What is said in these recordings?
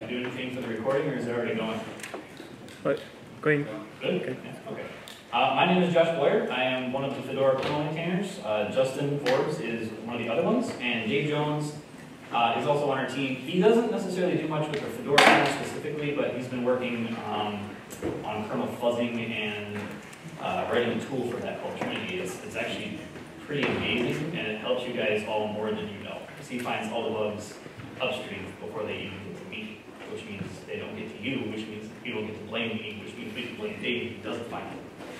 Do anything for the recording, or is it already going? What? Going. Good? Okay. Yeah, okay. My name is Josh Blair. I am one of the Fedora kernel maintainers. Justin Forbes is one of the other ones, and Dave Jones is also on our team. He doesn't necessarily do much with the Fedora kernel specifically, but he's been working on kernel fuzzing and writing a tool for that called Trinity. It's actually pretty amazing, and it helps you guys all more than you know, because he finds all the bugs upstream before they even get to me, which means they don't get to you, which means you don't get to blame me, which means we can blame Dave if he doesn't find them.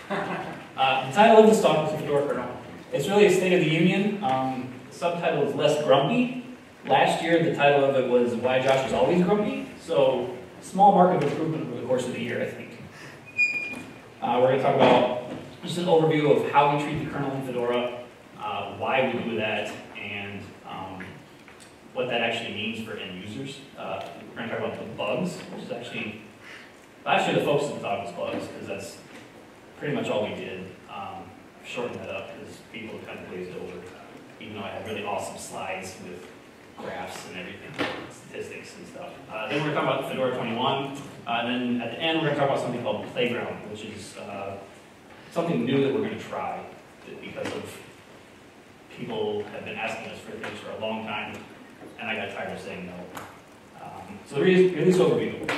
The title of this talk is the Fedora kernel. It's really a State of the Union. The subtitle is Less Grumpy. Last year, the title of it was Why Josh is Always Grumpy. So, small mark of improvement over the course of the year, I think. We're going to talk about just an overview of how we treat the kernel in Fedora, why we do that, and what that actually means for end users. We're going to talk about the bugs, which is actually the focus of the talk was bugs, because that's pretty much all we did. Shorten that up because people kind of glazed over, even though I had really awesome slides with graphs and everything, statistics and stuff. Then we're going to talk about Fedora 21, and then at the end we're going to talk about something called Playground, which is something new that we're going to try because of people have been asking us for things for a long time, and I got tired of saying no. So the release overview.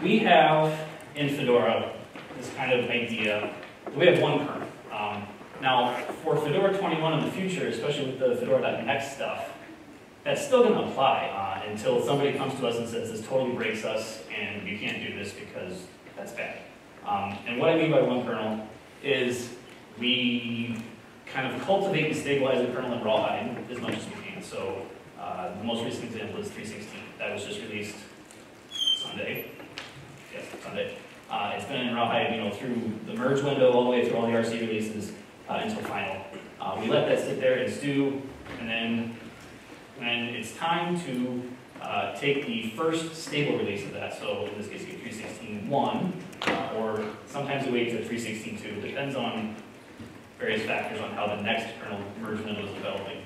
We have in Fedora this kind of idea. We have one kernel. Now, for Fedora 21 in the future, especially with the Fedora.next stuff, that's still going to apply until somebody comes to us and says this totally breaks us and you can't do this because that's bad. And what I mean by one kernel is we kind of cultivate and stabilize the kernel in rawhide as much as we can. So the most recent example is 3.16. That was just released Sunday. Yes, Sunday. It's been in rawhide, through the merge window all the way through all the RC releases until final. We let that sit there and stew, and then when it's time to take the first stable release of that, so in this case, you get 3.16.1, or sometimes we wait to 3.16.2. Depends on various factors on how the next kernel merge window is developing.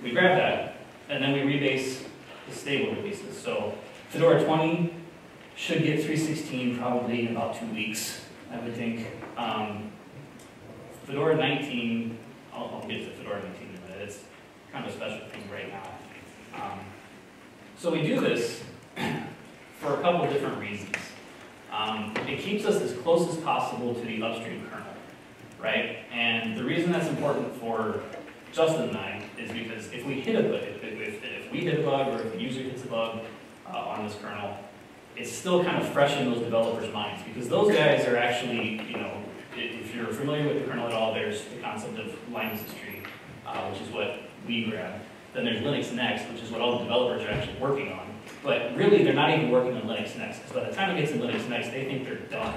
We grab that, and then we rebase the stable releases. So Fedora 20 should get 3.16 probably in about 2 weeks, I would think. Fedora 19, I'll get to Fedora 19 in a minute. It's kind of a special thing right now. So we do this for a couple of different reasons. It keeps us as close as possible to the upstream kernel, right? And the reason that's important for Justin and I is because if we hit a bug, if we hit a bug or if the user hits a bug on this kernel, it's still kind of fresh in those developers' minds, because those guys are actually, if you're familiar with the kernel at all, there's the concept of Linus tree, which is what we grab. Then there's Linux Next, which is what all the developers are actually working on. But really, they're not even working on Linux Next, because by the time it gets in Linux Next, they think they're done.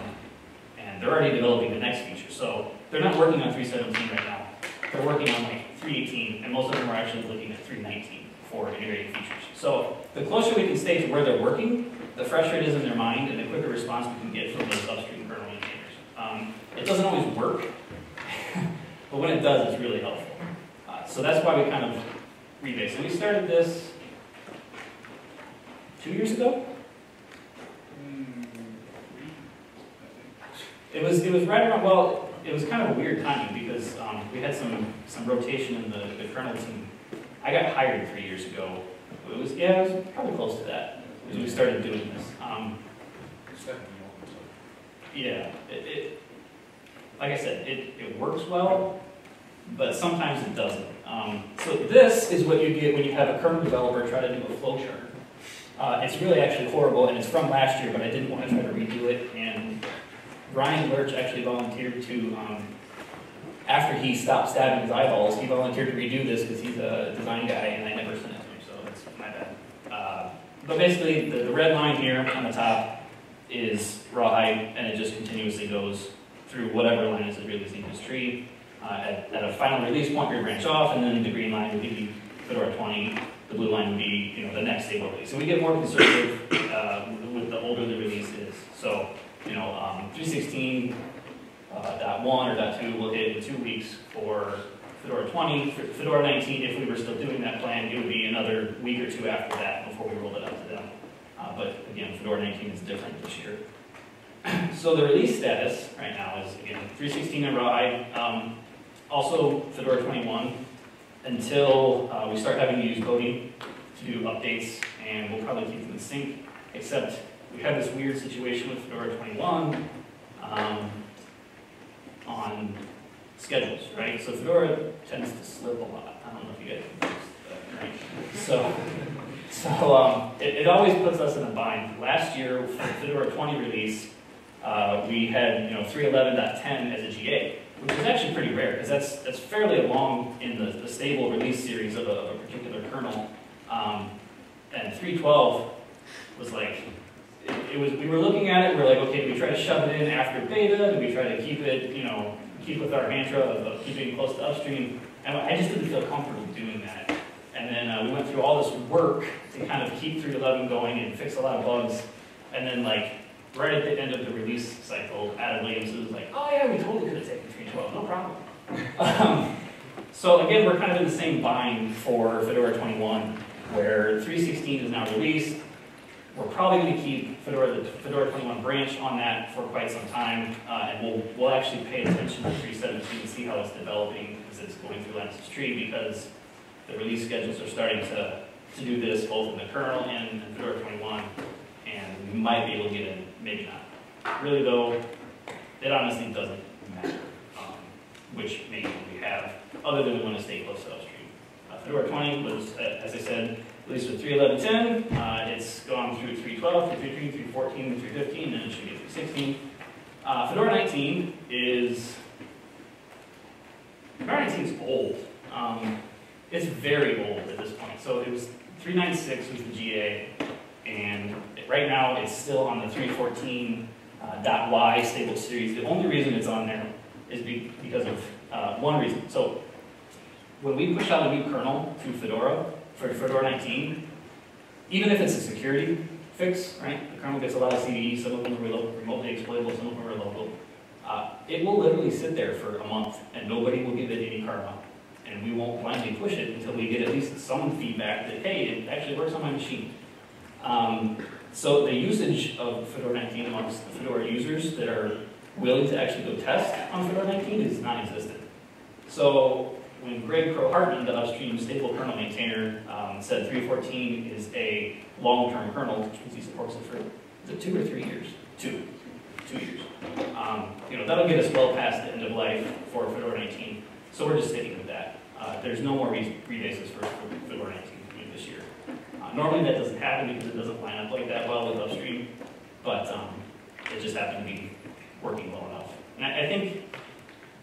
And they're already developing the next feature. So they're not working on 3.17 right now. They're working on like 3.18, and most of them are actually looking at 3.19 for integrating features. So the closer we can stay to where they're working, the fresher it is in their mind, and the quicker response we can get from those upstream kernel maintainers. It doesn't always work, but when it does, it's really helpful. So that's why we kind of rebase. And we started this 2 years ago. It was right around. Well, it was kind of a weird timing because we had some rotation in the kernel team. I got hired 3 years ago. It was probably close to that. As we started doing this. Yeah, like I said, it works well, but sometimes it doesn't. So this is what you get when you have a kernel developer try to do a flowchart. It's really actually horrible, and it's from last year, but I didn't want to try to redo it. And Brian Lurch actually volunteered to, after he stopped stabbing his eyeballs, he volunteered to redo this because he's a design guy, and I never sent it to him, so that's my bad. But basically, the red line here on the top is rawhide, and it just continuously goes through whatever Linus is releasing his tree. At a final release point, we branch off, and then the green line would be Fedora 20. The blue line would be, the next stable release. So we get more conservative with the older the release is. So, 3.16.1 or .2 will hit in 2 weeks for Fedora 20. For Fedora 19, if we were still doing that plan, it would be another week or two after that before we rolled it out to them. but again, Fedora 19 is different this year. So the release status right now is, again, 3.16 in RI, also Fedora 21, until we start having to use coding to do updates, and we'll probably keep them in sync, except we have this weird situation with Fedora 21 on schedules, right? So Fedora tends to slip a lot. I don't know if you guys noticed that, right? So it always puts us in a bind. Last year, for the Fedora 20 release, we had 3.11.10 as a GA, which is actually pretty rare, because that's fairly along in the stable release series of a particular kernel. And 3.12 was like, we were looking at it, we're like, okay, do we try to shove it in after beta? Do we try to keep it, keep with our mantra of keeping close to upstream? And I just didn't feel comfortable doing that. And then we went through all this work to kind of keep 3.11 going and fix a lot of bugs. And then like, right at the end of the release cycle, Adam Williams was like, oh yeah, we totally could have taken 3.12, no problem. So again, we're kind of in the same bind for Fedora 21, where 3.16 is now released. We're probably going to keep the Fedora 21 branch on that for quite some time, and we'll actually pay attention to 3.17 and see how it's developing as it's going through Linus's tree, because the release schedules are starting to do this both in the kernel and in Fedora 21, and we might be able to get in, maybe not. Really though, it honestly doesn't matter which manual we have, other than we want to stay close to upstream. Fedora 20 was, as I said, released with 3.11.10. It's gone through 3.12, 3.13, 3.14, 3.15, and it should get 3.16. Fedora 19 is old. It's very old at this point. So it was 3.96 was the GA, and right now it's still on the 3.14.y stable series. The only reason it's on there is because of one reason. So when we push out a new kernel to Fedora, for Fedora 19, even if it's a security fix, right? The kernel gets a lot of CVE, some of them are remotely exploitable, some of them are local. It will literally sit there for a month, and nobody will give it any karma. And we won't blindly push it until we get at least some feedback that, hey, it actually works on my machine. So the usage of Fedora 19 amongst the Fedora users that are willing to actually go test on Fedora 19 is non-existent. So when Greg Crow-Hartman, the upstream stable kernel maintainer, said 3.14 is a long-term kernel, which means he supports it for, is it 2 or 3 years? 2 years. That'll get us well past the end of life for Fedora 19. So we're just sticking with that. There's no more rebases for Fedora 19 this year. Normally that doesn't happen because it doesn't line up like that well with upstream, but it just happened to be working well enough. And I think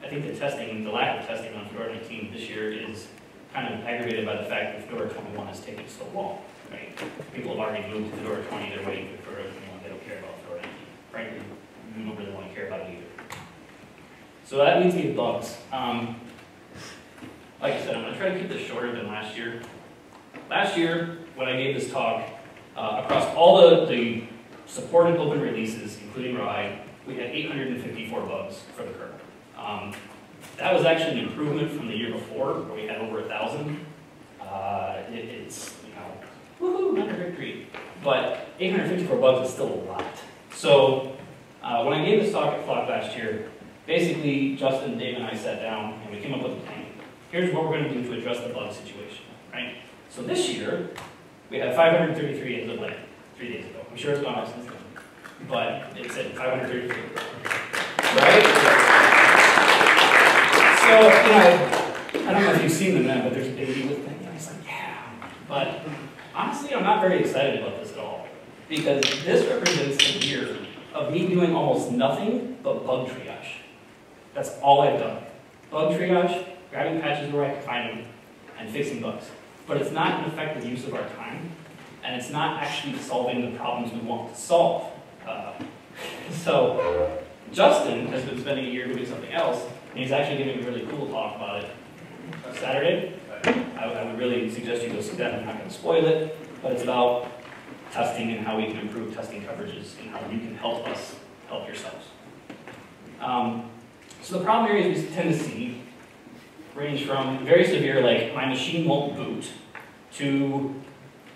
the lack of testing on Fedora 19 this year is kind of aggravated by the fact that Fedora 21 is taking so long, right? People have already moved to Fedora 20, they're waiting for Fedora 21, they don't care about Fedora 19. Frankly, we don't really want to care about it either. So that leads me to bugs. Like I said, I'm going to try to keep this shorter than last year. Last year, when I gave this talk, across all the supported open releases, including RI, we had 854 bugs for the kernel. That was actually an improvement from the year before, where we had over 1,000. It's, woohoo, another victory. But 854 bugs is still a lot. So when I gave this talk at Flock last year, basically Justin, Dave, and I sat down and we came up with a plan. Here's what we're going to do to address the bug situation, right? So this year, we had 533 as of like 3 days ago. I'm sure it's gone up since then, but it's at 533, right? So, I don't know if you've seen them then, but there's a baby with them. And it's like, yeah. But honestly, I'm not very excited about this at all, because this represents a year of me doing almost nothing but bug triage. That's all I've done. Bug triage, grabbing patches where I can find them, and fixing bugs. But it's not an effective use of our time, and it's not actually solving the problems we want to solve. So Justin has been spending a year doing something else, and he's actually giving a really cool talk about it Saturday. I would really suggest you go see that. I'm not going to spoil it, but it's about testing and how we can improve testing coverages and how you can help us help yourselves. So the problem areas we tend to see range from very severe, like my machine won't boot, to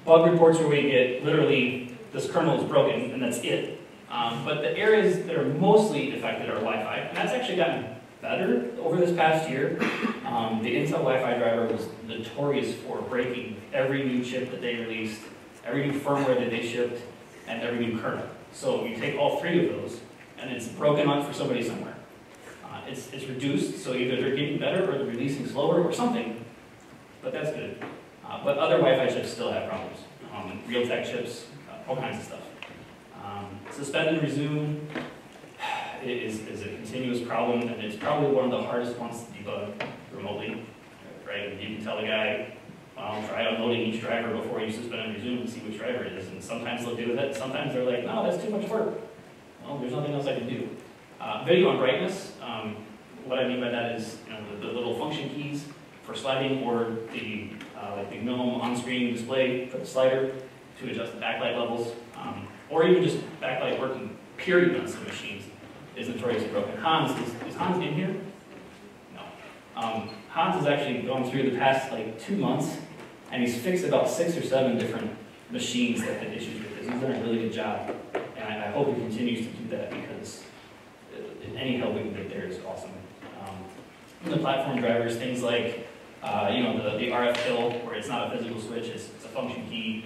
bug reports where we get literally this kernel is broken, and that's it. But the areas that are mostly affected are Wi-Fi, and that's actually gotten better over this past year. The Intel Wi-Fi driver was notorious for breaking every new chip that they released, every new firmware that they shipped, and every new kernel. So you take all three of those, and it's broken up for somebody somewhere. It's reduced, so either they're getting better or they're releasing slower or something, but that's good. But other Wi-Fi chips still have problems. Realtek chips, all kinds of stuff. Suspend and resume is a continuous problem, and it's probably one of the hardest ones to debug remotely, right? And you can tell the guy, well, try unloading each driver before you suspend and resume and see which driver it is, and sometimes they'll do that, sometimes they're like, no, that's too much work. Well, there's nothing else I can do. Video and brightness, what I mean by that is the little function keys for sliding, or the like the minimum on-screen display for the slider to adjust the backlight levels, or even just backlight working period on some machines is notoriously broken. Hans, is Hans in here? No. Hans has actually gone through the past like 2 months, and he's fixed about 6 or 7 different machines that had issues with this. He's done a really good job, and I hope he continues to do that, because any help we can get there is awesome. The platform drivers, things like the RF pill, where it's not a physical switch, it's a function key.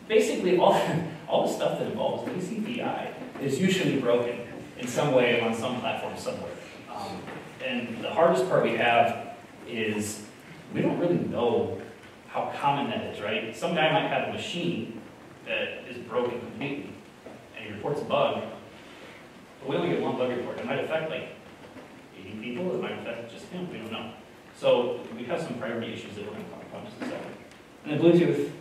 Basically, all the stuff that involves TCPI is usually broken in some way on some platform somewhere. And the hardest part we have is we don't really know how common that is, right? Some guy might have a machine that is broken completely, and he reports a bug, but we only get one bug report. It might affect like 80 people, it might affect just him, we don't know. So we have some priority issues that we're going to talk about in just a second. And then Bluetooth,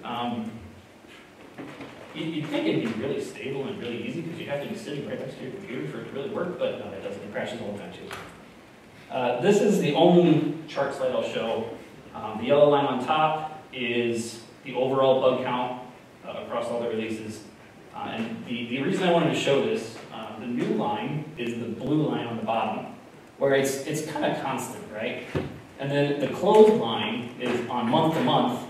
you'd think it'd be really stable and really easy, because you have to be sitting right next to your computer for it to really work, but no, it doesn't. It crashes all the time too. This is the only chart slide I'll show. The yellow line on top is the overall bug count across all the releases. And the reason I wanted to show this, the new line is the blue line on the bottom, where it's kind of constant, right? And then the closed line is on month to month.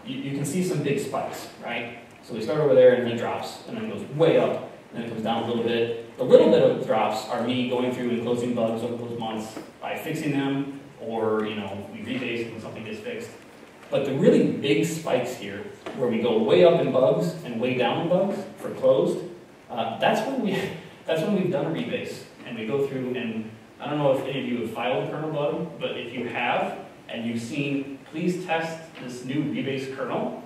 You can see some big spikes, right? So we start over there and then it drops, and then it goes way up, and then it comes down a little bit. The little bit of drops are me going through and closing bugs over those months by fixing them, or we rebase when something gets fixed. But the really big spikes here, where we go way up in bugs and way down in bugs for closed, that's when we've done a rebase, and we go through, and I don't know if any of you have filed a kernel bug, but if you have and you've seen, please test this new rebase kernel,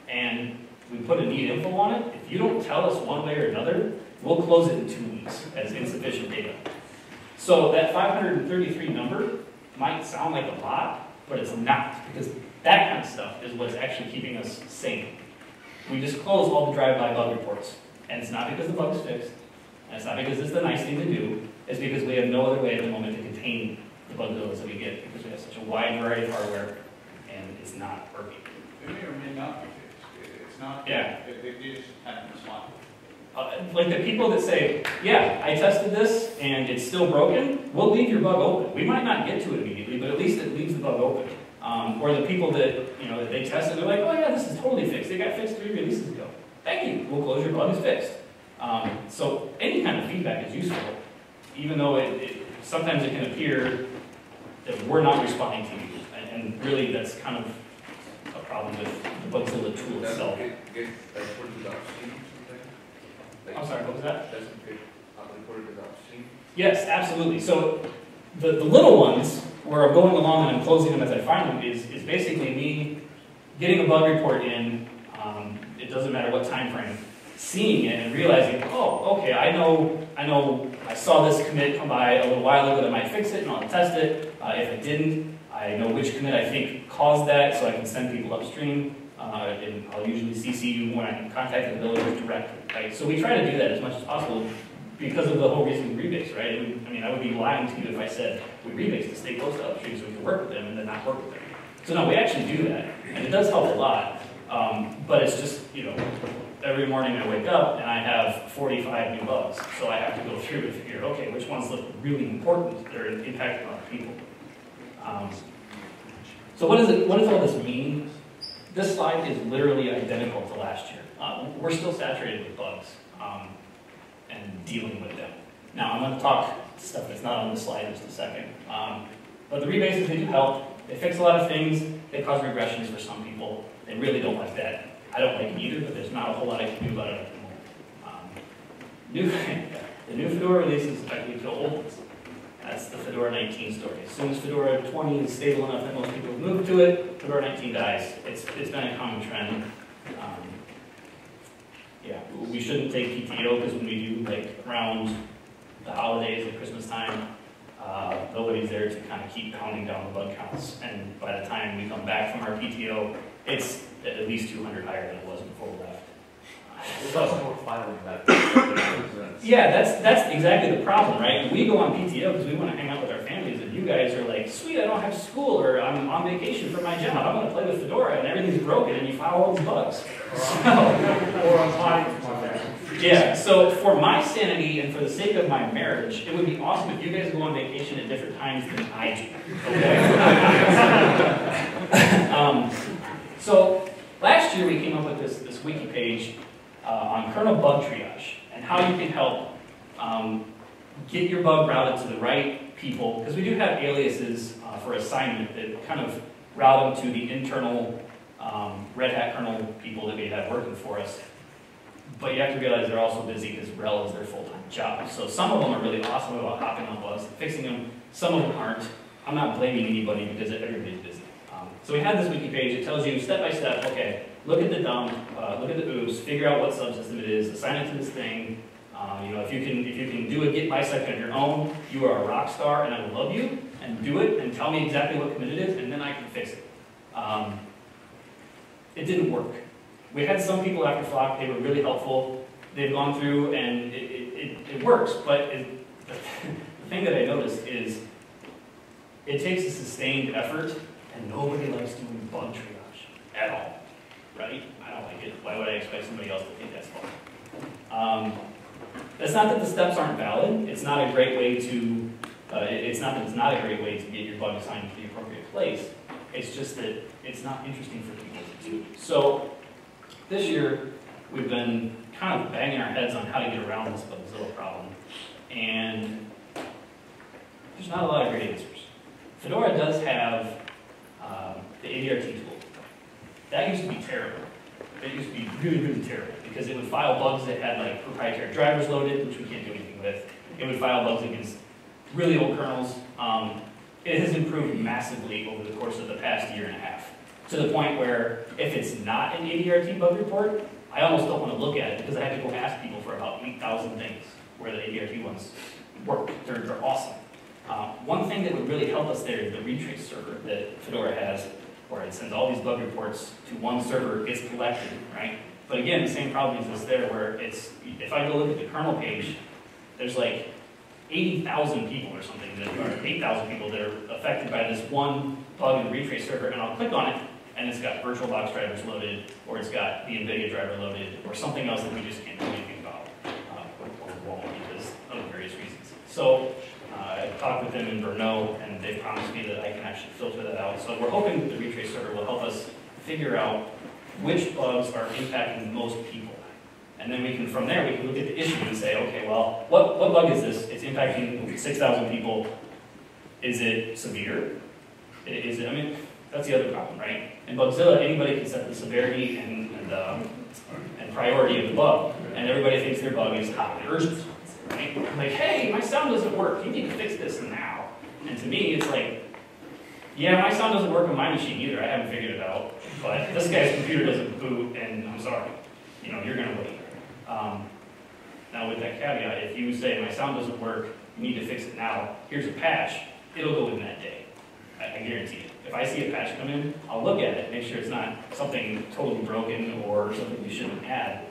and we put a NeedInfo on it. If you don't tell us one way or another, we'll close it in 2 weeks as insufficient data. So that 533 number might sound like a lot, but it's not, because that kind of stuff is what's actually keeping us sane. We just close all the drive-by bug reports, and it's not because the bug's fixed, and it's not because it's the nice thing to do, it's because we have no other way at the moment to contain the bug builds that we get, because we have such a wide variety of hardware, and it's not working. It may or may not be fixed. It's not. Yeah. It is kind of smart. Like the people that say, yeah, I tested this and it's still broken, we'll leave your bug open. We might not get to it immediately, but at least it leaves the bug open. Or the people that that they tested, they're like, oh yeah, this is totally fixed. It got fixed 3 releases ago. Thank you. We'll close your bug. It's fixed. So any kind of feedback is useful, even though sometimes it can appear that we're not responding to you, and really that's kind of a problem with the Bugzilla tool itself. I'm sorry, what was that? Yes, absolutely. So the little ones, where I'm going along and I'm closing them as I find them, is basically me getting a bug report in, it doesn't matter what time frame, seeing it and realizing, oh, okay, I know I saw this commit come by a little while ago that might fix it, and I'll test it. If it didn't, I know which commit I think caused that, so I can send people upstream. And I'll usually CC you when I contact the builders directly, right? So we try to do that as much as possible because of the whole reason we rebase, right? I would be lying to you if I said we rebase to stay close to upstream so we can work with them and then not work with them. So no, we actually do that, and it does help a lot. But it's just, every morning I wake up and I have 45 new bugs, so I have to go through and figure, okay, which ones look really important that are impacting a lot of people. So what does all this mean? This slide is literally identical to last year. we're still saturated with bugs and dealing with them. Now, I'm going to talk stuff that's not on the slide in just a second. But the rebases, they do help. They fix a lot of things. They cause regressions for some people. They really don't like that. I don't like it either, but there's not a whole lot I can do about it at the moment. The new Fedora releases effectively kill old ones. That's the Fedora 19 story. As soon as Fedora 20 is stable enough that most people have moved to it, Fedora 19 dies. It's been a common trend. Yeah, we shouldn't take PTO because when we do like around the holidays at Christmas time, nobody's there to kind of keep counting down the bug counts. And by the time we come back from our PTO, it's at least 200 higher than it was before we left. There's also more filing left. Yeah, that's exactly the problem, right? We go on PTO because we want to hang out with our families, and you guys are like, sweet, I don't have school, or I'm on vacation for my job, I'm going to play with Fedora, and everything's broken, and you file all these bugs. Or I'm hiding from my family. Yeah, so for my sanity and for the sake of my marriage, it would be awesome if you guys go on vacation at different times than I do. Okay? So last year we came up with this wiki page on kernel bug triage and how you can help get your bug routed to the right people, because we do have aliases for assignment that kind of route them to the internal Red Hat kernel people that we have working for us. But you have to realize they're also busy because RHEL is their full-time job. So some of them are really awesome about hopping on bugs, fixing them. Some of them aren't. I'm not blaming anybody because everybody's busy. So we have this wiki page. It tells you step by step, okay, look at the dump, look at the oops, figure out what subsystem it is, assign it to this thing. You know, if you can do a git bisect on your own, you are a rock star and I will love you, and do it and tell me exactly what commit it is, and then I can fix it. It didn't work. We had some people after Flock, they were really helpful. They've gone through and it works, but the thing that I noticed is it takes a sustained effort, and nobody likes doing bug triage at all, right? I don't like it. Why would I expect somebody else to think that's fun? That's not that the steps aren't valid. It's not a great way to, it's not that it's not a great way to get your bug assigned to the appropriate place. It's just that it's not interesting for people to do. So this year, we've been kind of banging our heads on how to get around this Bugzilla problem. And there's not a lot of great answers. Fedora does have the ADRT tool. That used to be terrible. It used to be really, really terrible because it would file bugs that had like proprietary drivers loaded, which we can't do anything with. It would file bugs against really old kernels. It has improved massively over the course of the past year and a half, to the point where if it's not an ADRT bug report, I almost don't want to look at it because I have to go ask people for about 8,000 things where the ADRT ones work. They're awesome. One thing that would really help us there is the retrace server that Fedora has, where it sends all these bug reports to one server, gets collected, right? But again, the same problem exists there where it's, if I go look at the kernel page, there's like 80,000 people or something, or 8,000 people that are affected by this one bug in the retrace server, and I'll click on it, and it's got VirtualBox drivers loaded, or it's got the NVIDIA driver loaded, or something else that we just can't do anything about, or won't because of various reasons. So I talked with them in Brno, and they promised me that I can actually filter that out. So we're hoping that the retrace server will help us figure out which bugs are impacting most people. And then we can, from there, we can look at the issue and say, okay, well, what bug is this? It's impacting 6,000 people. Is it severe? Is it, I mean, that's the other problem, right? In Bugzilla, anybody can set the severity and priority of the bug, and everybody thinks their bug is hot and urgent, right? Like, hey, my sound doesn't work. You need to fix this now. And to me, it's like, yeah, my sound doesn't work on my machine either. I haven't figured it out. But this guy's computer doesn't boot, and I'm sorry. You know, you're going to wait. Now, with that caveat, if you say my sound doesn't work, you need to fix it now, here's a patch, it'll go in that day. I guarantee it. If I see a patch come in, I'll look at it, make sure it's not something totally broken or something we shouldn't add.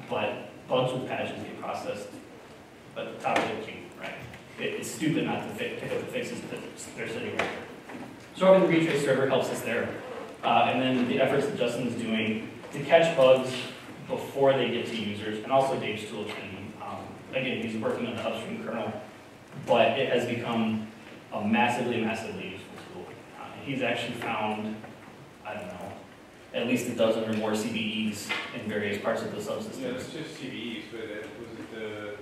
But bugs with patches get processed at the top of the queue, right? It's stupid not to pick up the fixes that they're sitting right there. So having the retrace server helps us there. And then the efforts that Justin's doing to catch bugs before they get to users, and also Dave's tool training. Again, he's working on the upstream kernel, but it has become a massively, massively useful tool. He's actually found, I don't know, at least a dozen or more CVEs in various parts of the subsystems. Yeah, it's just CVEs, but was it the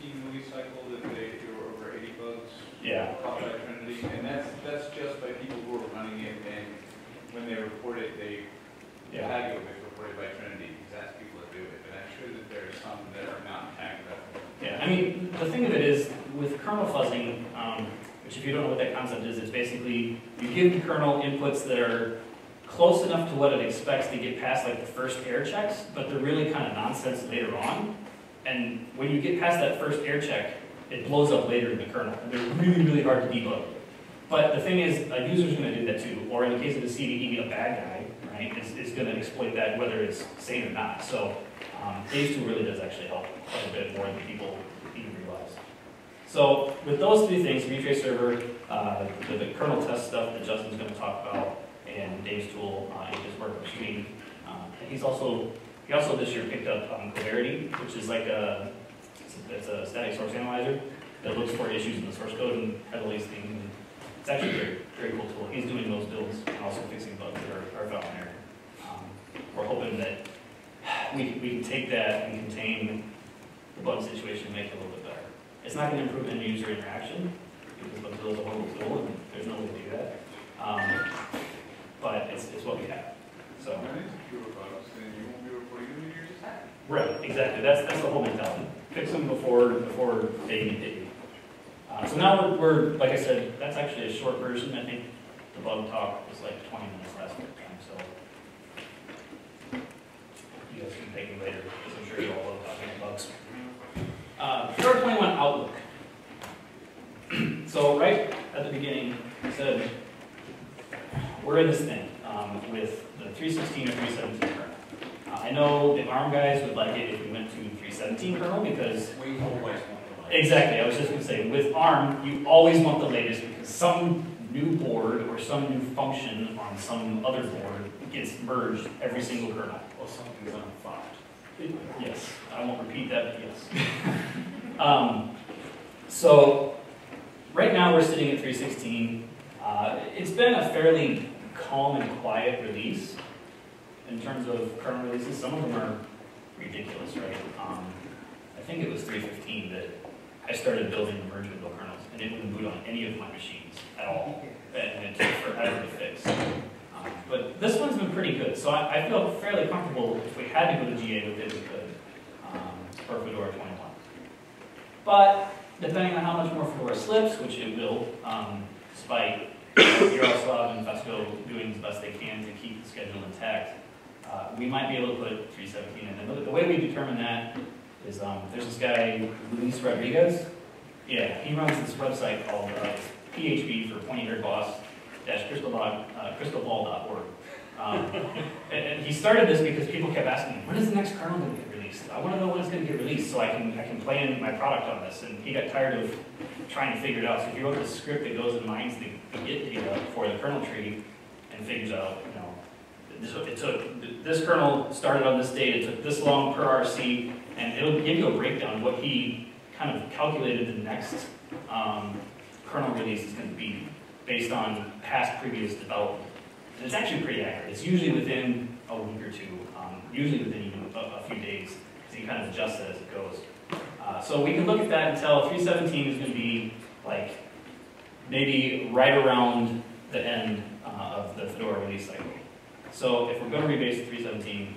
15 release cycle that there were over 80 bugs? Yeah. Caught by Trinity, and that's just by people who are running it, and when they report it, they tag it with reported by Trinity, because that's people that do it. But I'm sure that there are some that are not tagged that way. Yeah, I mean, the thing of it is, with kernel fuzzing, which if you don't know what that concept is, it's basically you give the kernel inputs that are close enough to what it expects to get past like the first error checks, but they're really kind of nonsense later on. And when you get past that first error check, it blows up later in the kernel. And they're really, really hard to debug. But the thing is, a user's going to do that too, or in the case of the CVE, a bad guy, right, is going to exploit that whether it's sane or not. So Dave's tool really does actually help quite a bit more than people even realize. So with those three things, retrace server, the kernel test stuff that Justin's going to talk about, and Dave's tool in his work of shooting. He also this year picked up Coverity, which is like it's a static source analyzer that looks for issues in the source code and heavily things. And it's actually a very, very cool tool. He's doing those builds and also fixing bugs that are found there. We're hoping that we can take that and contain the bug situation and make it a little bit better. It's not going to improve end user interaction because Bugzilla is a horrible tool and there's no way to do that. But it's what we have. So. When it's fewer bugs, then you won't be reporting them, you're just happy. Right, exactly. That's the whole mentality. Fix them before they hit you. So now we're like I said, that's actually a short version. I think the bug talk was like 20 minutes last time. So you guys can take me later because I'm sure you all love talking about bugs. Fedora 21 Outlook. So right at the beginning, I said we're in this thing with the 316 or 317 kernel. I know the ARM guys would like it if we went to 317 kernel because We always want the light. exactly. I was just going to say with ARM, you always want the latest because some new board or some new function on some other board gets merged every single kernel. Or something's unfound. Yes, I won't repeat that, but yes. So right now we're sitting at 316. It's been a fairly calm and quiet release in terms of kernel releases. Some of them are ridiculous, right? I think it was 315 that I started building the merge window kernels, and it wouldn't boot on any of my machines at all, and it took forever to fix. But this one's been pretty good, so I feel fairly comfortable if we had to go to GA with it, we could for Fedora 21. But depending on how much more Fedora slips, which it will, despite Yaroslav and Fesco doing the best they can to keep the schedule intact, we might be able to put 317 in. And the way we determine that is there's this guy, Luis Rodriguez. Yeah, he runs this website called PHB for pointy-haired boss-crystalball.org. And he started this because people kept asking me, when is the next kernel going to get released? I want to know when it's going to get released so I can plan my product on this. And he got tired of trying to figure it out. So if you wrote the script that goes and mines the Git data for the kernel tree and figures out, you know, this kernel started on this date, it took this long per RC, and it'll give you a breakdown of what he kind of calculated the next kernel release is going to be based on past previous development. And it's actually pretty accurate. It's usually within a week or two, usually within even a few days, because he kind of adjusts it as it goes. So we can look at that and tell 317 is going to be like maybe right around the end of the Fedora release cycle. So if we're going to rebase to 317,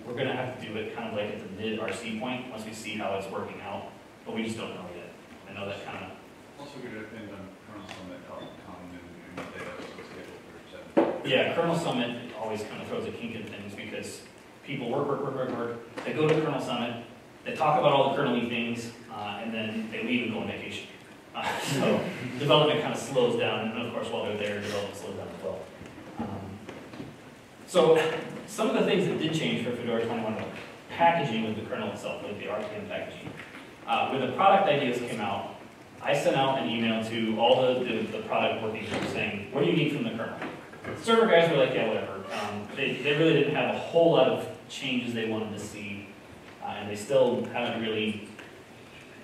we're going to have to do it kind of like at the mid-RC point once we see how it's working out, but we just don't know yet. I know that kind of... Also going to depend on kernel summit, how common and what they have scheduled for 7. Yeah, kernel summit always kind of throws a kink in things because people work. They go to kernel summit, they talk about all the kernel-y things, and then they leave and go on vacation. So development kind of slows down, and of course while they're there, development slows down as well. So some of the things that did change for Fedora 21 were packaging of the kernel itself, like the RPM packaging. When the product ideas came out, I sent out an email to all the product working groups saying, what do you need from the kernel? The server guys were like, yeah, whatever. They really didn't have a whole lot of changes they wanted to see, and they still haven't really,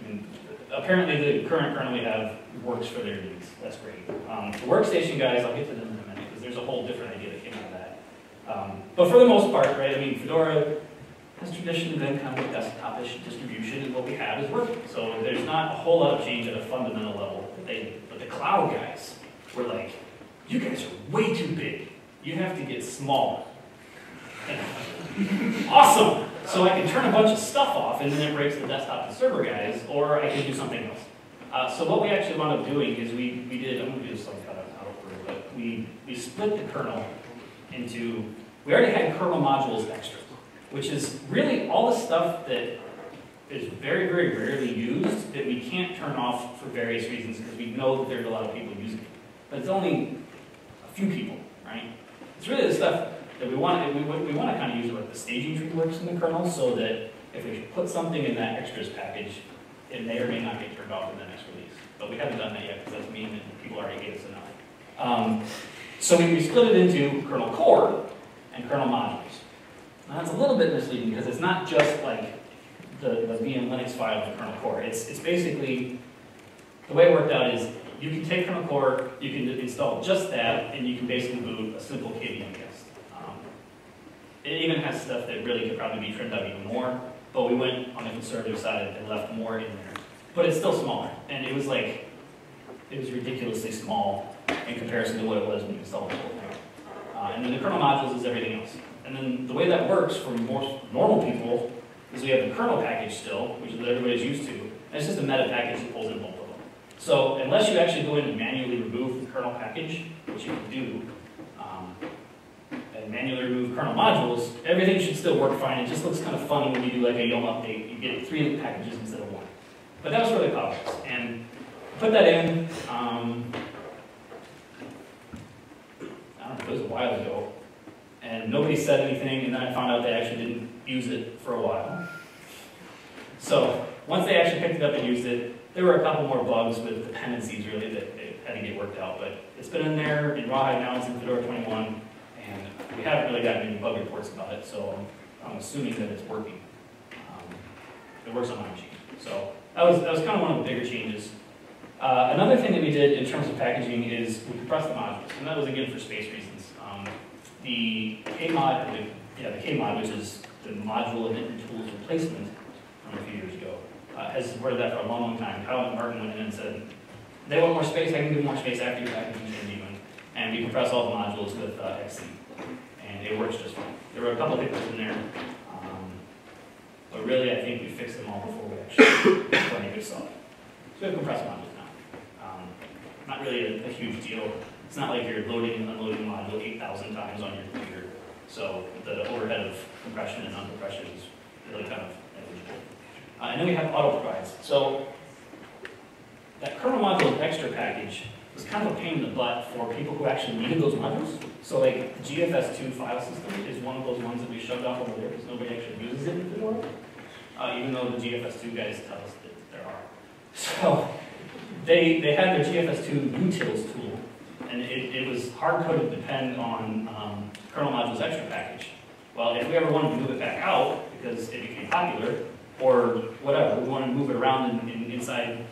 I mean, apparently the current kernel we have works for their needs. That's great. The workstation guys, I'll get to them in a minute, because there's a whole different idea that came out of that. But for the most part, right, I mean, Fedora has traditionally been kind of a desktop-ish distribution, and what we have is working. So there's not a whole lot of change at a fundamental level. But the cloud guys were like, you guys are way too big. You have to get smaller. Awesome! So I can turn a bunch of stuff off, and then it breaks the desktop and server guys, or I can do something else. So what we actually wound up doing is we did, I'm going to do some kind of output, but we split the kernel into, we already had kernel modules extra, which is really all the stuff that is very, very rarely used that we can't turn off for various reasons because we know that there's a lot of people using it. But it's only a few people, right? It's really the stuff that we want to kind of use like the staging tree works in the kernel so that if we put something in that extras package, it may or may not get turned off in the next release. But we haven't done that yet because that's mean that people already hate us enough. So we split it into kernel core and kernel modules. Now that's a little bit misleading because it's not just like the VM Linux file of the kernel core. It's basically, the way it worked out is you can take kernel core, you can install just that, and you can basically boot a simple KVM guest. It even has stuff that really could probably be trimmed out even more, but we went on the conservative side and left more in there. But it's still smaller, and it was ridiculously small in comparison to what it was when you installed the whole thing. And then the kernel modules is everything else. And then the way that works for more normal people is we have the kernel package still, which is what everybody's used to, and it's just a meta package that pulls in both of them. So unless you actually go in and manually remove the kernel package, which you can do, and manually remove kernel modules, everything should still work fine. It just looks kind of funny when you do like a YOM update. You get 3 packages instead of 1. But that was for the cloud guys. And put that in, I don't know, it was a while ago. And nobody said anything, and then I found out they actually didn't use it for a while. So once they actually picked it up and used it, there were a couple more bugs with dependencies really that had to get worked out. But it's been in there in Rawhide now, it's in Fedora 21, and we haven't really gotten any bug reports about it, so I'm assuming that it's working. It works on my machine. So that was kind of one of the bigger changes. Another thing that we did in terms of packaging is we compressed the modules, and that was again for space reasons. The K-mod, the K-mod, which is the module event tools replacement from a few years ago, has supported that for a long, long time. Kyle and Martin went in and said, they want more space, I can give more space after your packaging change even. And we compress all the modules with XC. And it works just fine. There were a couple of hiccups in there, but really I think we fixed them all before we actually put any good stuff. So we have compressed modules now. Not really a huge deal. It's not like you're loading and unloading a module 8,000 times on your computer. So the overhead of compression and uncompression is really kind of negligible. And then we have auto provides. So that kernel module extra package was kind of a pain in the butt for people who actually needed those modules. So like the GFS2 file system is one of those ones that we shoved off over there because nobody actually uses it in Fedora, even though the GFS2 guys tell us that there are. So they had their GFS2 utils tool, and it was hard-coded to depend on kernel modules extra package. Well, if we ever wanted to move it back out because it became popular, or whatever, we wanted to move it around inside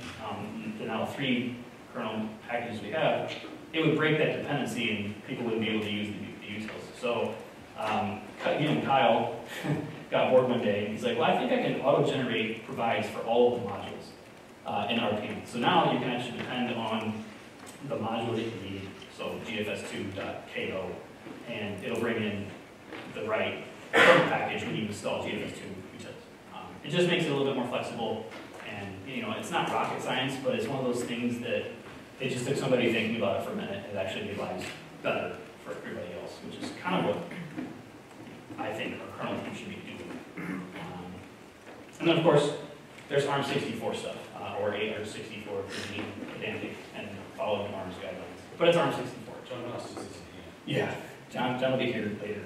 the now 3 kernel packages we have, it would break that dependency and people wouldn't be able to use the utils. So Kyle got bored one day and he's like, well, I think I can auto-generate provides for all of the modules in RPM. So now you can actually depend on the module that you need, so gfs2.ko, and it'll bring in the right kernel package when you install GFS2 utils. It just makes it a little bit more flexible, and it's not rocket science, but it's one of those things that it just took somebody thinking about it for a minute and it actually made lives better for everybody else, which is kind of what I think our kernel team should be doing. And then of course, there's ARM64 stuff, or 8 or 64 for being pedantic and following ARM's guidelines. But it's ARM64. John Ross is Yeah, John will be here later.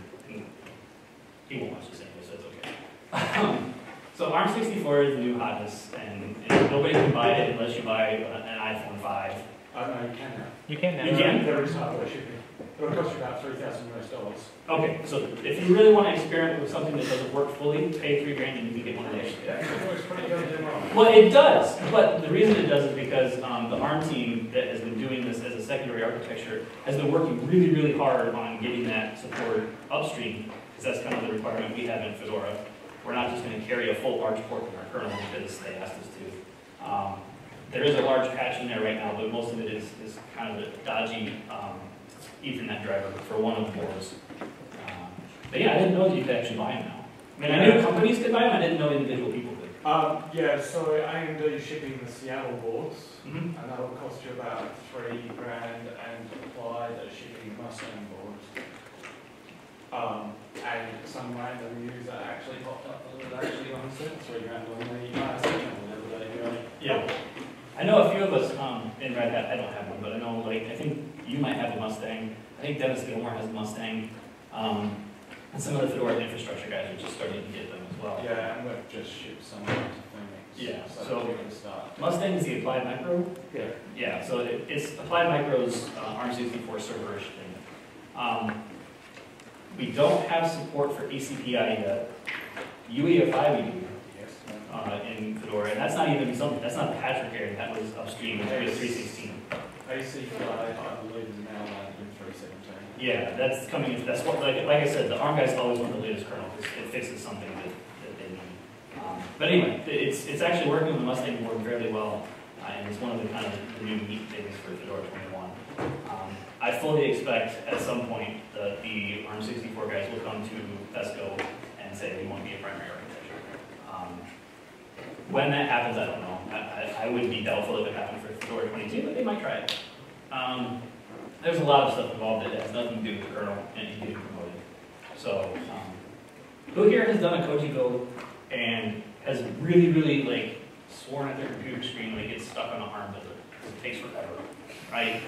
He won't watch this anyway, so it's okay. So ARM64 is the new hotness, and nobody can buy it unless you buy an iPhone 5. No, you can now. You can now. You can? There is software shipping. It'll cost you about $3,000 US. Okay, so if you really want to experiment with something that doesn't work fully, pay $3,000 and you can get one of those. It actually works pretty good. Well, it does, but the reason it does is because the ARM team that has been doing this as a secondary architecture has been working really, really hard on getting that support upstream, because that's kind of the requirement we have in Fedora. We're not just going to carry a full Arch port in our kernel because they asked us to. There is a large patch in there right now, but most of it is kind of a dodgy Ethernet driver for one of the boards. But yeah, I didn't know that you could actually buy them now. I mean, I knew companies could buy them, I didn't know individual people could. Yeah, so AMD is shipping the Seattle boards, Mm-hmm. and that will cost you about $3,000, and Applied are shipping Mustang boards. And some random user actually popped up that actually owns it, $3,000 on the other day, right? Yeah. I know a few of us in Red Hat, I don't have one, but I know, like, I think you might have a Mustang. I think Dennis Gilmore has a Mustang. And some of the Fedora infrastructure guys are just starting to get them as well. Yeah, and we've just shipped some to Phoenix. Yeah, so we can start. Mustang is the Applied Micro. Yeah. Yeah, so it's Applied Micro's ARM64 serverish thing. We don't have support for ACPI yet. UEFI we do. In Fedora, and that's not even something, that's not the patch we're carrying, that was upstream in 3.16. ACPI, I believe, is now landed in 3.17. Yeah, that's coming, that's what, like I said, the ARM guys always want the latest kernel, because it fixes something that they need. But anyway, it's actually working with the Mustang board fairly well, and it's one of the kind of the new neat things for Fedora 21. I fully expect at some point that the ARM64 guys will come to PESCO and say we want to be a primary architecture. When that happens, I don't know. I would be doubtful if it happened for Fedora 22, but they might try it. There's a lot of stuff involved that has nothing to do with the kernel and getting promoted. So, who here has done a Koji build and has really, really like sworn at their computer screen when it gets stuck on an ARM builder? Because it takes forever, right?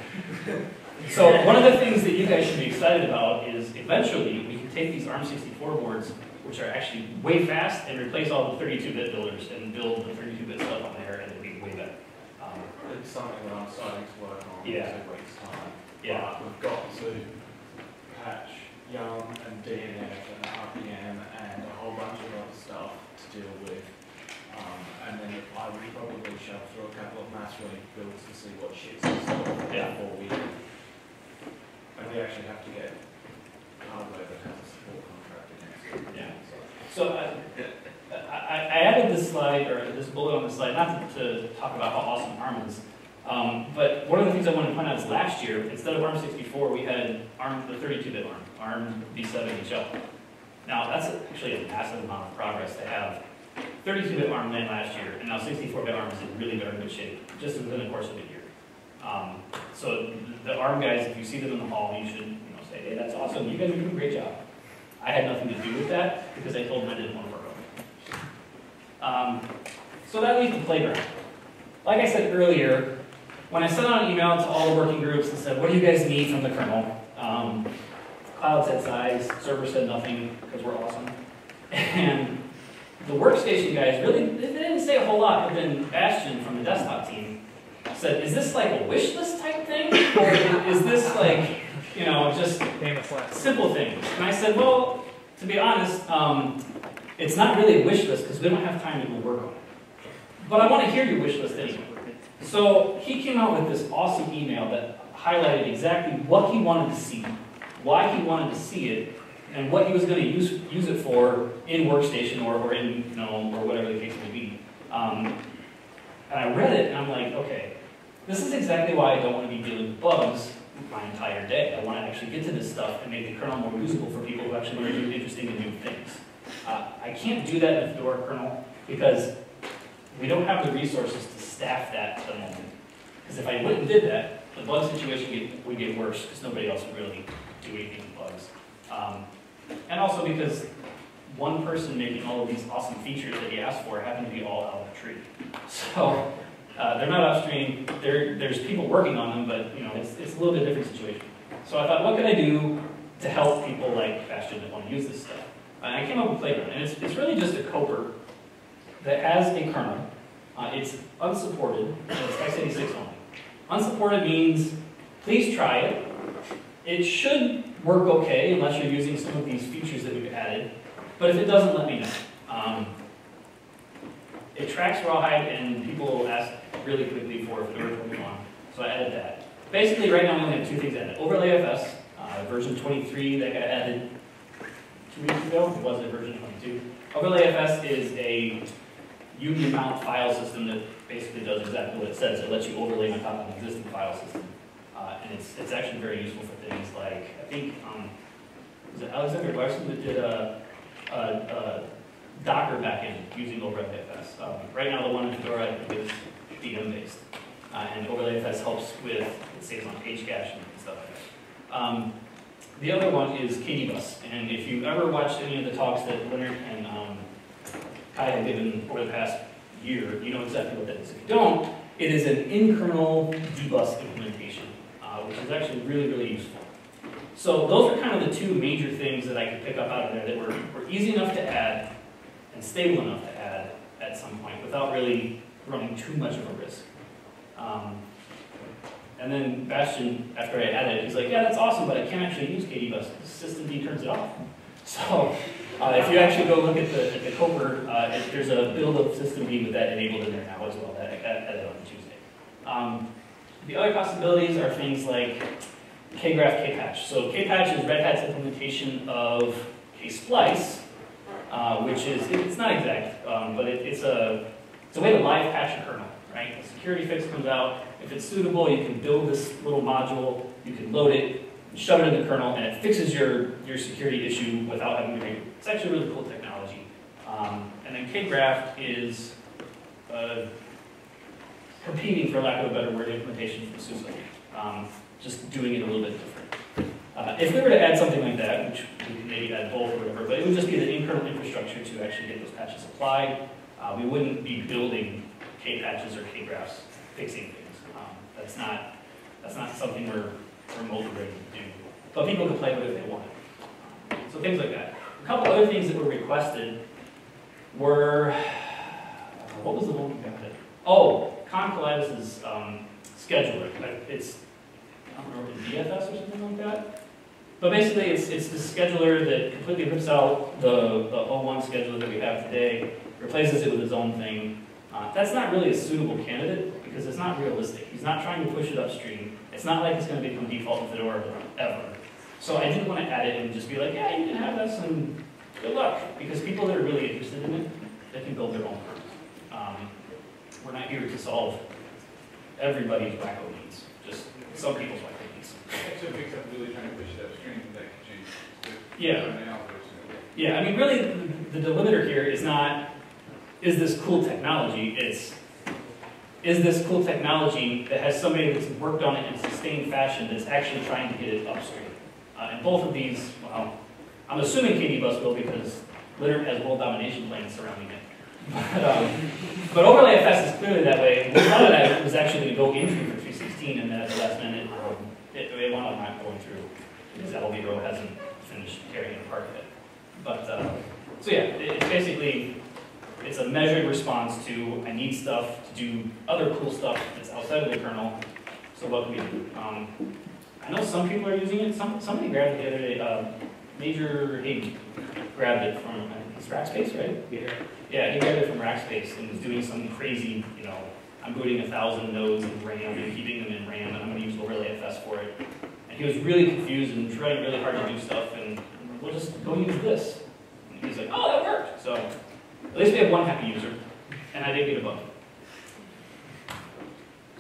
So one of the things that you guys should be excited about is eventually we can take these ARM64 boards, which are actually way fast, and replace all the 32-bit builders and build the 32-bit stuff on there, and it'll be way better. It's something that I'm starting to work on in 2 weeks' time. Yeah. We've got to patch YUM and DNF and RPM and a whole bunch of other stuff to deal with. And then I would probably shove through a couple of mass relief builds to see what shits and stuff before we... And we actually have to get hardware that has a support contract against it. Yeah. So I added this slide, or this bullet on the slide, not to talk about how awesome ARM is, but one of the things I wanted to point out is last year, instead of ARM64, we had the 32-bit ARM v7HL. Now, that's actually a massive amount of progress to have 32-bit ARM land last year, and now 64-bit ARM is in really darn good shape, just within the course of a year. So the ARM guys, if you see them in the hall, you should say, hey, that's awesome, you guys are doing a great job. I had nothing to do with that, because I told them I didn't want to work on it. So that leaves the playground. Like I said earlier, when I sent out an email to all the working groups and said, what do you guys need from the kernel? Cloud said size, server said nothing, because we're awesome. And the workstation guys really, they didn't say a whole lot, but then Bastion from the desktop team said, is this like a wish list type thing? Or is this like, just simple things? And I said, well, to be honest, it's not really a wish list because we don't have time to go work on it. But I want to hear your wish list anyway. So he came out with this awesome email that highlighted exactly what he wanted to see, why he wanted to see it, and what he was going to use it for in Workstation or in or whatever the case may be. And I read it and I'm like, okay, this is exactly why I don't want to be dealing with bugs my entire day. I want to actually get to this stuff and make the kernel more usable for people who actually want to do interesting and new things. I can't do that in the Fedora kernel because we don't have the resources to staff that at the moment. Because if I went and did that, the bug situation would get worse because nobody else would really do anything with bugs. And also because one person making all of these awesome features that he asked for happen to be all out of the tree. So they're not upstream. There's people working on them, but it's a little bit different situation. So I thought, what can I do to help people like Bastion that want to use this stuff? And I came up with Playground, and it's really just a coper that has a kernel. It's unsupported, and it's x86 only. Unsupported means, please try it. It should work okay unless you're using some of these features that we've added, but if it doesn't, let me know. It tracks rawhide, and people will ask really quickly for Fedora 21, so I added that. Basically, right now we only have two things added. OverlayFS, version 23 that got added 2 weeks ago. It wasn't version 22. OverlayFS is a union mount file system that basically does exactly what it says. It lets you overlay on top of an existing file system. And it's actually very useful for things like, I think, was it Alexander Larson that did a Docker backend using OverlayFS. Right now the one in Fedora I think is VM based. And OverlayFS helps with, it saves on page cache and stuff like that. The other one is KDBus. And if you've ever watched any of the talks that Leonard and Kai have given over the past year, you know exactly what that is. If you don't, it is an in-kernel dbus implementation, which is actually really, really useful. So those are kind of the two major things that I could pick up out of there that were easy enough to add and stable enough to add at some point without really running too much of a risk. And then Bastian, after I added it, he's like, yeah, that's awesome, but I can't actually use KDBus because systemd turns it off. So if you actually go look at the Coper, there's a build of systemd with that enabled in there now as well, that I added on Tuesday. The other possibilities are things like kgraph kpatch. So kpatch is Red Hat's implementation of ksplice, which is, it's not exact, but it's a way to live patch a kernel, right? A security fix comes out. If it's suitable, you can build this little module, you can load it, shove it in the kernel, and it fixes your security issue without having to reboot. It's actually really cool technology. And then kgraph is competing, for lack of a better word, implementation from SUSE. Just doing it a little bit different. If we were to add something like that, which we could maybe add both or whatever, but it would just be the internal infrastructure to actually get those patches applied. We wouldn't be building kpatches or kgraphs fixing things. That's not something we're motivated to do. But people can play with it if they want. So things like that. A couple other things that were requested were, what was the one we got? Oh, Concolitis' scheduler. It's, I don't remember, DFS or something like that. But basically, it's this scheduler that completely rips out the 01 scheduler that we have today, replaces it with his own thing. That's not really a suitable candidate because it's not realistic. He's not trying to push it upstream. It's not like it's going to become default in Fedora ever. So I didn't want to add it and just be like, yeah, you can have this and good luck. Because people that are really interested in it, they can build their own kernels. We're not here to solve everybody's wacko needs, just some people's wacko needs. Actually, it picks up really trying to push it upstream, that could change. Yeah. Yeah, I mean, really, the delimiter here is not, is this cool technology? It's, is this cool technology that has somebody that's worked on it in a sustained fashion that's actually trying to get it upstream? And both of these, well, I'm assuming KDBus will because Leonard has world domination plans surrounding it. But OverlayFS is clearly that way. We thought that it was actually going to go in for 316, and then at the last minute, it wound up not going through because LVRO hasn't finished carrying a part of it. But so yeah, it's basically it's a measured response to I need stuff to do other cool stuff that's outside of the kernel. So what can we do? I know some people are using it. Somebody grabbed it the other day. Major Hayden grabbed it from it's Rackspace, right? Yeah, he grabbed it from Rackspace and was doing some crazy, you know, I'm booting 1,000 nodes in RAM and keeping them in RAM, and I'm going to use OverlayFS for it. And he was really confused and trying really hard to do stuff, and we'll just go use this. And he's like, oh, that worked. So at least we have one happy user, and I did get a bug.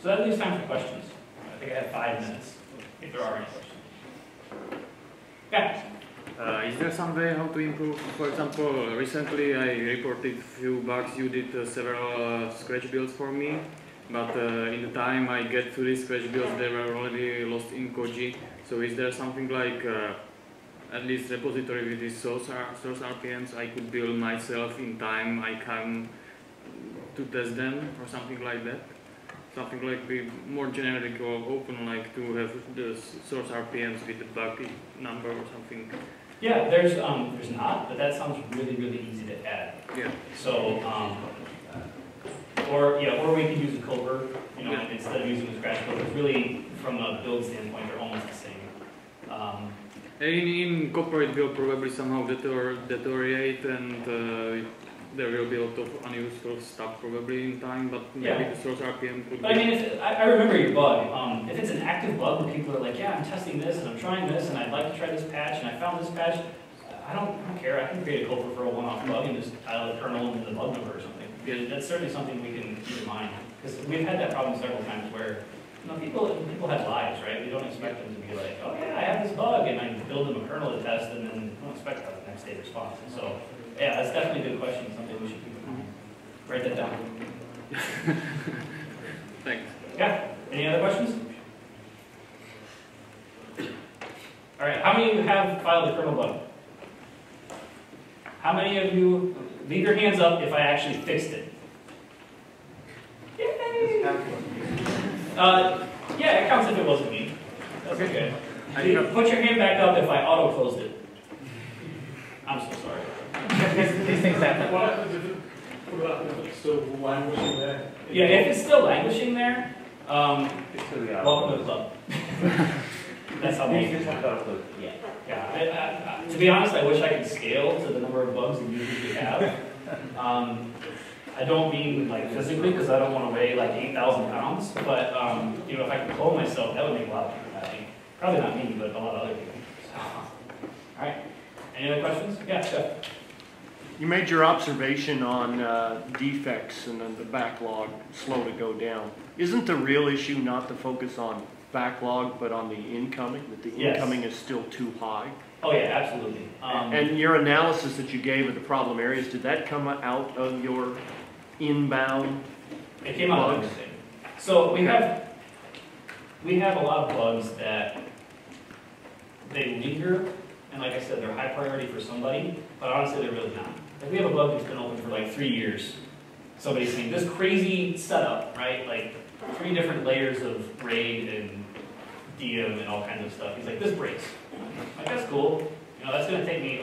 So that leaves time for questions. I think I have 5 minutes, if there are any questions. Yeah. Is there some way how to improve? For example, recently I reported a few bugs. You did several scratch builds for me, but in the time I get to these scratch builds, they were already lost in Koji. So is there something like at least repository with these source RPMs I could build myself in time I come to test them or something like that? Something like be more generic or open, like to have the source RPMs with the bug number or something. Yeah, there's not, but that sounds really, really easy to add. Yeah. So, or we could use a Cobra, you know, instead of using a scratch code. It's really, from a build standpoint, they're almost the same. In corporate will probably somehow deteriorate, and there will be a lot of unuseful stuff probably in time, but maybe the source RPM could But I mean, I remember your bug. If it's an active bug where people are like, yeah, I'm testing this and I'm trying this and I'd like to try this patch and I found this patch, I don't care. I can create a culprit for a one-off bug and just dial the kernel into the bug number or something. Because that's certainly something we can keep in mind. Because we've had that problem several times where people have lives, right? We don't expect them to be like, oh yeah, I have this bug, and I build them a kernel to test, and then we don't expect the next day response. And so, yeah, that's definitely a good question, something we should keep in mind. Write that down. Thanks. Yeah, any other questions? All right, how many of you have filed a kernel bug? How many of you, leave your hands up if I actually fixed it? Yay! Yeah, it counts if it wasn't me. That's okay. Put your hand back up if I auto-closed it. I'm so sorry. These things happen. What happens if it's still languishing there? Yeah, if it's still languishing there, welcome to the club. That's how we Yeah. To be honest, I wish I could scale to the number of bugs and users we have. I don't mean like physically, because I don't want to weigh like 8,000 pounds, but you know, if I could clone myself, that would make a lot of people happy. Probably not me, but a lot of other people. So, all right. Any other questions? Yeah, Jeff. You made your observation on defects and then the backlog slow to go down. Isn't the real issue not to focus on backlog, but on the incoming? That the incoming is still too high? Oh yeah, absolutely. And your analysis that you gave of the problem areas, did that come out of your inbound? It came out of everything. So we have a lot of bugs that they linger, and like I said, they're high priority for somebody, but honestly, they're really not. Like we have a bug that's been open for like 3 years. Somebody's saying this crazy setup, right? Like 3 different layers of RAID and DM and all kinds of stuff. He's like, this breaks. Like, that's cool. You know, that's going to take me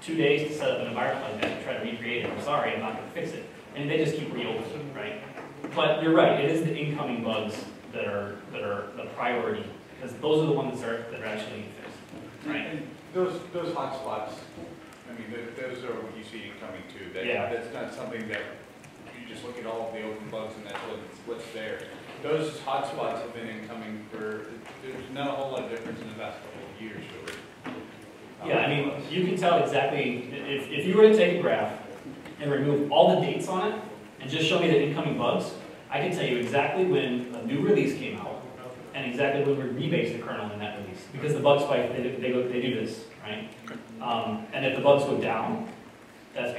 2 days to set up an environment like that and try to recreate it. I'm sorry, I'm not going to fix it. And they just keep reopening, right? But you're right, it is the incoming bugs that are the priority, because those are the ones that are actually being fixed, right? And those hotspots, I mean, those are what you see incoming too. That's not something that you just look at all of the open bugs and that's what's there. Those hotspots have been incoming for, there's not a whole lot of difference in the past couple of years, really. Yeah, I mean, you can tell exactly, if you were to take a graph and remove all the dates on it and just show me the incoming bugs, I can tell you exactly when a new release came out and exactly when we rebased the kernel in that release. Because the bug spike, they do this, right? And if the bugs go down, that's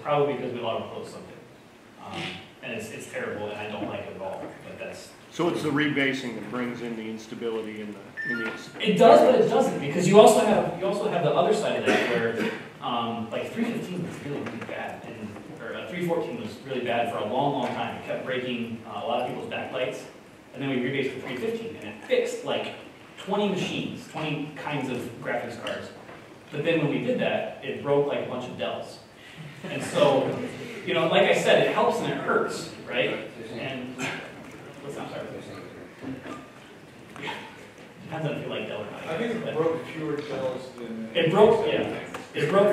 probably because we auto-closed something. And it's terrible, and I don't like it at all. But that's So it's the rebasing that brings in the instability in the It does, but it doesn't, because you also have the other side of that where like 315 was really bad, or 314 was really bad for a long time. It kept breaking a lot of people's backlights, and then we rebased to 315, and it fixed like 20 machines, 20 kinds of graphics cards. But then when we did that, it broke like a bunch of Dells. And so, you know, like I said, it helps and it hurts, right? And what's that? Sorry. Depends on if you like Dell or not. I think it broke fewer Dells than... It broke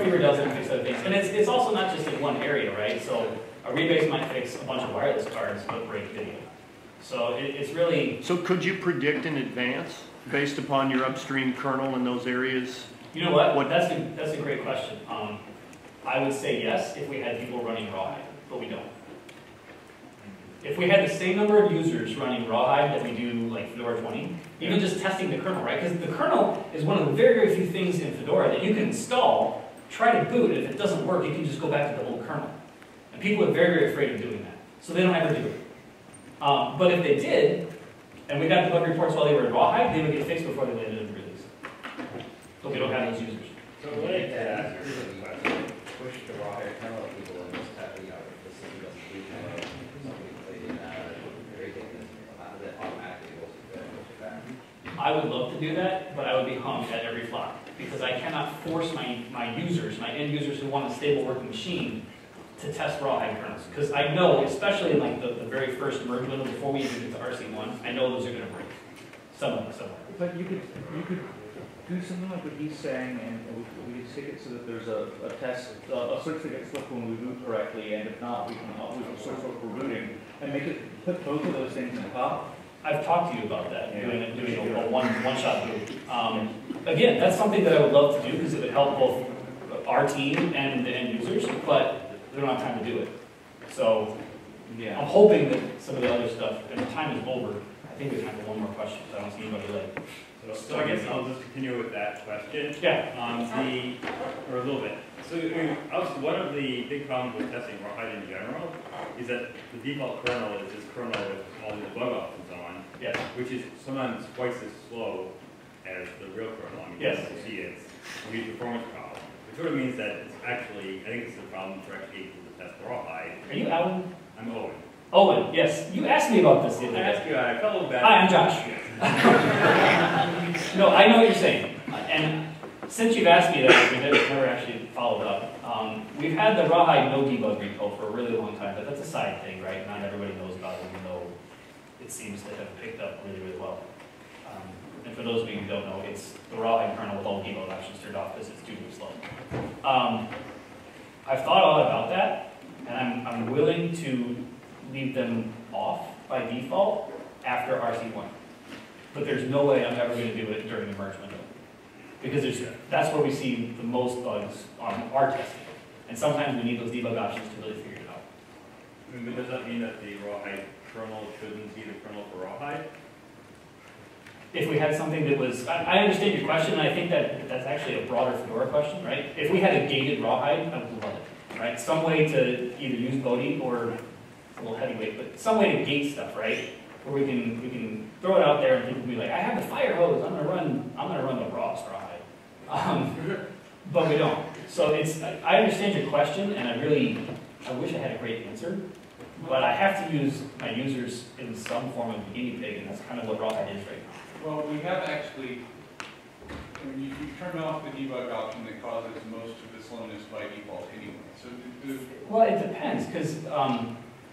fewer Dells than fixed other things. And it's also not just in one area, right? So a rebase might fix a bunch of wireless cards, but break video. So it's really... So could you predict in advance, based upon your upstream kernel in those areas? You know what? That's a great question. I would say yes if we had people running Rawhide, but we don't. If we had the same number of users running Rawhide that we do like Fedora 20, even just testing the kernel, right? Because the kernel is one of the very, very few things in Fedora that you can install, try to boot, and if it doesn't work, you can just go back to the old kernel. And people are very, very afraid of doing that. So they don't ever do it. But if they did, and we got the bug reports while they were in Rawhide, they would get fixed before they landed in the release. But we don't have those users. So what if that push the Rawhide kernel people and just have, you know, the system doesn't do something that automatically goes to that? I would love to do that, but I would be hung at every flop because I cannot force my users, my end users who want a stable working machine, to test Rawhide kernels. Because I know, especially in like the very first merge window before we even get to RC1, I know those are going to break. Some of them, somewhere. But you could do something like what he's saying, and we stick it so that there's a test, a switch that gets flipped when we boot correctly, and if not, we can switch what we're booting, and make it, put both of those things in the top? I've talked to you about that, doing a one-shot boot. Again, that's something that I would love to do because it would help both our team and the end users, but we don't have time to do it. So Yeah. I'm hoping that some of the other stuff, and the time is over. I think we have time for one more question, so I don't see anybody like. So I guess I'll just continue with that question. Yeah. Or a little bit. So I mean, obviously one of the big problems with testing rawhide in general is that the default kernel is this kernel with all the bug ops and so on. Yes. Which is sometimes twice as slow as the real kernel. I mean, Yes. You see it's a huge performance problem. It sort of means that it's actually, I think it's a problem for actually able to test rawhide. Are you Alan? I'm Owen. Owen, yes. You asked me about this the other I day. asked you, I felt bad. Hi, I'm Josh. No, I know what you're saying. And since you've asked me that, we've never actually followed up. We've had the rawhide no debug repo for a really long time, but that's a side thing, right? Not everybody knows about it, even though it seems to have picked up really, really well. And for those of you who don't know, it's the rawhide kernel with all debug options turned off because it's too slow. I've thought a lot about that, and I'm willing to leave them off by default after RC1. But there's no way I'm ever going to do it during the merge window. Because that's where we see the most bugs on our testing. And sometimes we need those debug options to really figure it out. I mean, does that mean that the rawhide kernel shouldn't be the kernel for rawhide? If we had something that was, I understand your question, and I think that that's actually a broader Fedora question, right? If we had a gated rawhide, I would love it, right? Some way to either use Bodhi or, it's a little heavyweight, but some way to gate stuff, right? Where we can throw it out there and people can be like, I have the fire hose, I'm gonna run the rawest rawhide. But we don't. So I understand your question, and I wish I had a great answer, but I have to use my users in some form of guinea pig, and that's kind of what rawhide is right now. Well, we have actually, when you turn off the debug option that causes most of the slowness by default anyway. So well, it depends, because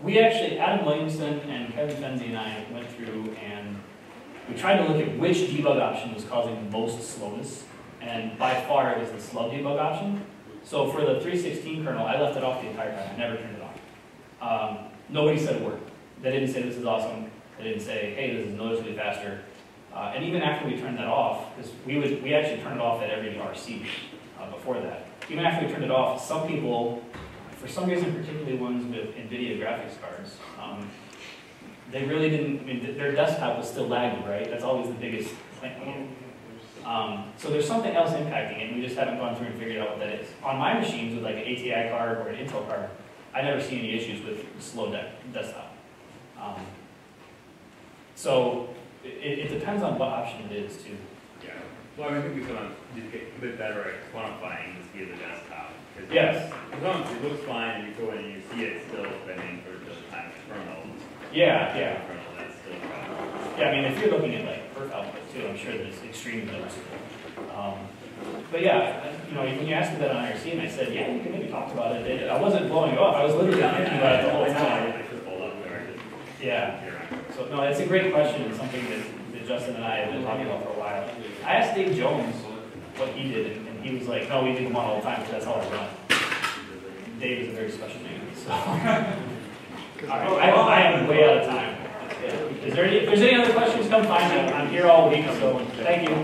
we actually, Adam Williamson and Kevin Fenzi and I went through and we tried to look at which debug option was causing the most slowness, and by far it was the slub debug option. So for the 3.16 kernel, I left it off the entire time. I never turned it on. Nobody said a word. They didn't say this is awesome. They didn't say, hey, this is noticeably faster. And even after we turned that off, because we actually turned it off at every RC before that. Even after we turned it off, some people, for some reason, particularly ones with NVIDIA graphics cards, they really didn't, I mean, their desktop was still laggy, right? That's always the biggest complaint. So there's something else impacting it, and we just haven't gone through and figured out what that is. On my machines with like an ATI card or an Intel card, I never see any issues with slow desktop. So it depends on what option it is too. Yeah. Well, I think we sort of just get a bit better at quantifying the speed of the desktop. Yes. As long as it looks fine and you go in and you see it still spending for the time of kernel. Yeah. Kernel, that's still a problem. Yeah, I mean, if you're looking at like perf output too, I'm sure that it's extremely noticeable. But yeah, you know, when you asked me that on IRC, and I said, yeah, we can maybe talk about it. I wasn't blowing you off. I was literally thinking about it the whole time. I should hold up there. Yeah. So no, it's a great question. It's something that Justin and I have been talking about for a while. I asked Dave Jones what he did, and he was like, no, we do them on all the time because that's how I run. Dave is a very special man. So I am way out of time. If there's any other questions, come find me. I'm here all week, so thank you.